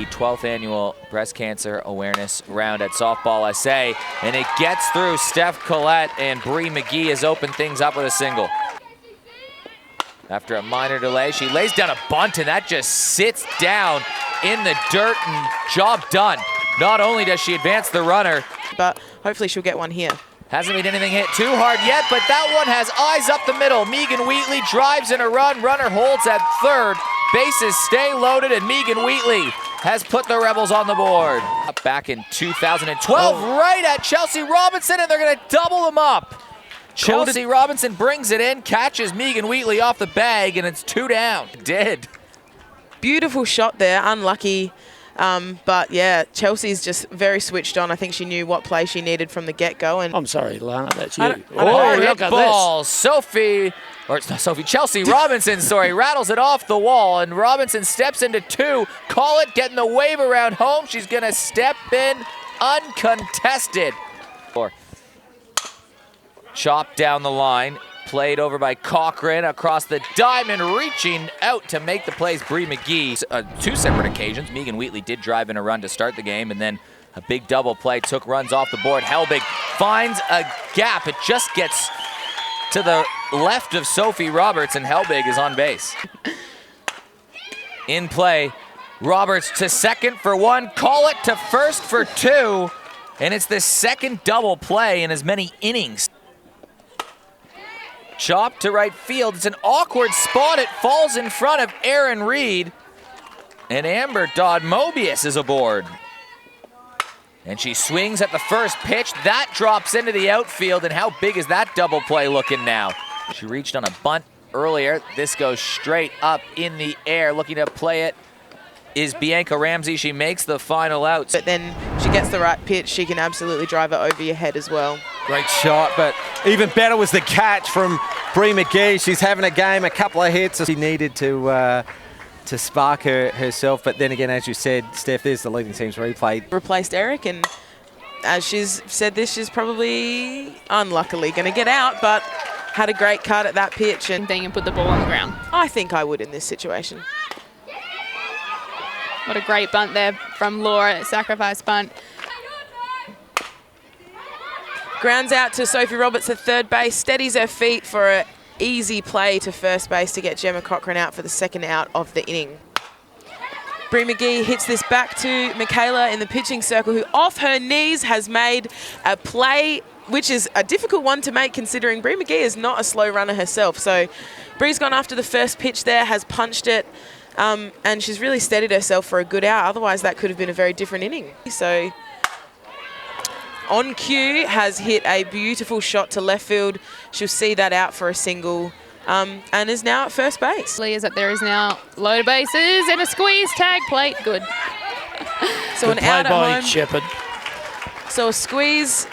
the 12th annual breast cancer awareness round at Softball SA, and it gets through Steph Collette, and Bree McGee has opened things up with a single. After a minor delay, she lays down a bunt, and that just sits down in the dirt, and job done. Not only does she advance the runner, but hopefully she'll get one here. Hasn't made anything hit too hard yet, but that one has eyes up the middle. Megan Wheatley drives in a run. Runner holds at third. Bases stay loaded, and Megan Wheatley has put the Rebels on the board. Back in 2012, right at Chelsea Robinson, and they're going to double them up. Chelsea Robinson brings it in, catches Megan Wheatley off the bag, and it's 2 down. Did. Beautiful shot there, unlucky. But yeah, Chelsea's just very switched on. I think she knew what play she needed from the get-go. And I'm sorry, Lana, that's you. Oh, look at ball. Chelsea Robinson, sorry, rattles it off the wall, and Robinson steps into 2. Call it, getting the wave around home. She's going to step in uncontested. Chopped down the line. Played over by Cochran across the diamond, reaching out to make the plays, Bree McGee. 2 separate occasions, Megan Wheatley did drive in a run to start the game, and then a big double play took runs off the board. Helbig finds a gap. It just gets to the left of Sophie Roberts, and Helbig is on base. In play, Roberts to second for 1, call it to first for 2, and it's the second double play in as many innings. Chop to right field. It's an awkward spot. It falls in front of Erin Reed. And Amber Dodd-Mobius is aboard. And she swings at the first pitch. That drops into the outfield. And how big is that double play looking now? She reached on a bunt earlier. This goes straight up in the air. Looking to play it is Bianca Ramsey. She makes the final out. But then she gets the right pitch. She can absolutely drive it over your head as well. Great shot, but even better was the catch from Bree McGee. She's having a game, a couple of hits. She needed to spark herself, but then again, as you said, Steph, there's the leading team's replay. Replaced Eric, and as she's said this, she's probably unluckily going to get out, but had a great cut at that pitch. And put the ball on the ground. I think I would in this situation. What a great bunt there from Laura, sacrifice bunt. Grounds out to Sophie Roberts at third base, steadies her feet for an easy play to first base to get Gemma Cochran out for the second out of the inning. Bree McGee hits this back to Michaela in the pitching circle, who off her knees has made a play, which is a difficult one to make considering Bree McGee is not a slow runner herself. So Bree's gone after the first pitch there, has punched it, and she's really steadied herself for a good out. Otherwise, that could have been a very different inning. So on cue, has hit a beautiful shot to left field. She'll see that out for a single, and is now at first base. Is that there is now loaded bases and a squeeze tag plate. Good. So good an out at home. Shepherd. So a squeeze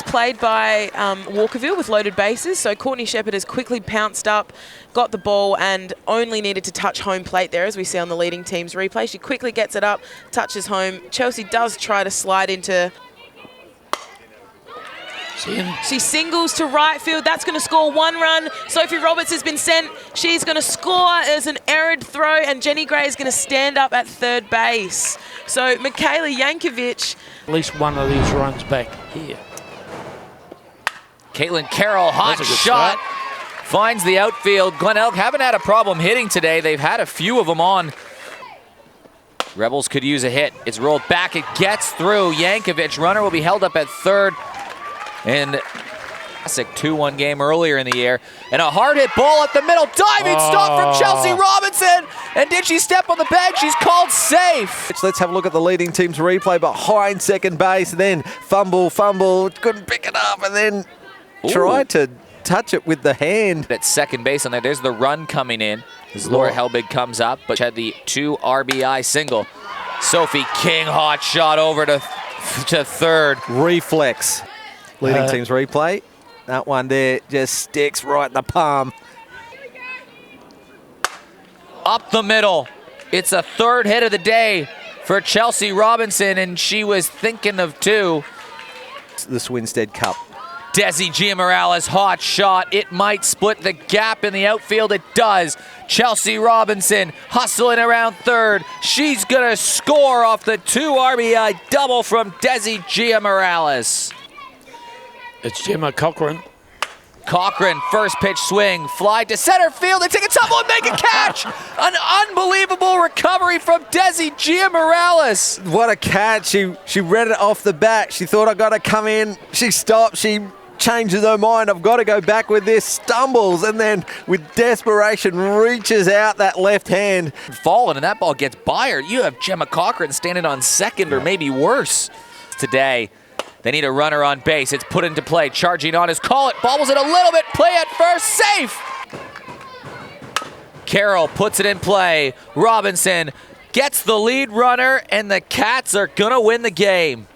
played by Walkerville with loaded bases. So Courtney Shepherd has quickly pounced up, got the ball, and only needed to touch home plate there, as we see on the leading team's replay. She quickly gets it up, touches home. Chelsea does try to slide into. She singles to right field. That's going to score 1 run. Sophie Roberts has been sent. She's going to score as an errant throw, and Jenny Gray is going to stand up at third base. So Michaela Yankovic. At least one of these runs back here. Caitlin Carroll, hot shot. Finds the outfield. Glenelg haven't had a problem hitting today. They've had a few of them on. Rebels could use a hit. It's rolled back. It gets through. Yankovic, runner will be held up at third. And classic 2-1 game earlier in the year. And a hard hit ball at the middle. Diving stop from Chelsea Robinson. And did she step on the bag? She's called safe. Let's have a look at the leading team's replay behind second base. Then fumble, couldn't pick it up, and then tried to touch it with the hand. At second base on there, there's the run coming in as Laura Helbig comes up, but she had the 2 RBI single. Sophie King, hot shot over to third. Reflex. Leading team's replay. That one there just sticks right in the palm. Up the middle. It's a third hit of the day for Chelsea Robinson, and she was thinking of 2. The Swinstead Cup Desi Giamorales, hot shot. It might split the gap in the outfield. It does. Chelsea Robinson hustling around third. She's going to score off the 2 RBI double from Desi Giamorales. It's Gemma Cochran. Cochran, first pitch swing, fly to center field. They take a tumble and make a catch. An unbelievable recovery from Desi Giamorales. What a catch. She read it off the bat. She thought, I got to come in. She stopped. She changes her mind. I've got to go back with this. Stumbles and then with desperation reaches out that left hand. Fallen and that ball gets by her. You have Gemma Cochran standing on second or maybe worse today. They need a runner on base. It's put into play. Charging on his call. It bobbles it a little bit. Play at first. Safe. Carroll puts it in play. Robinson gets the lead runner, and the Cats are going to win the game.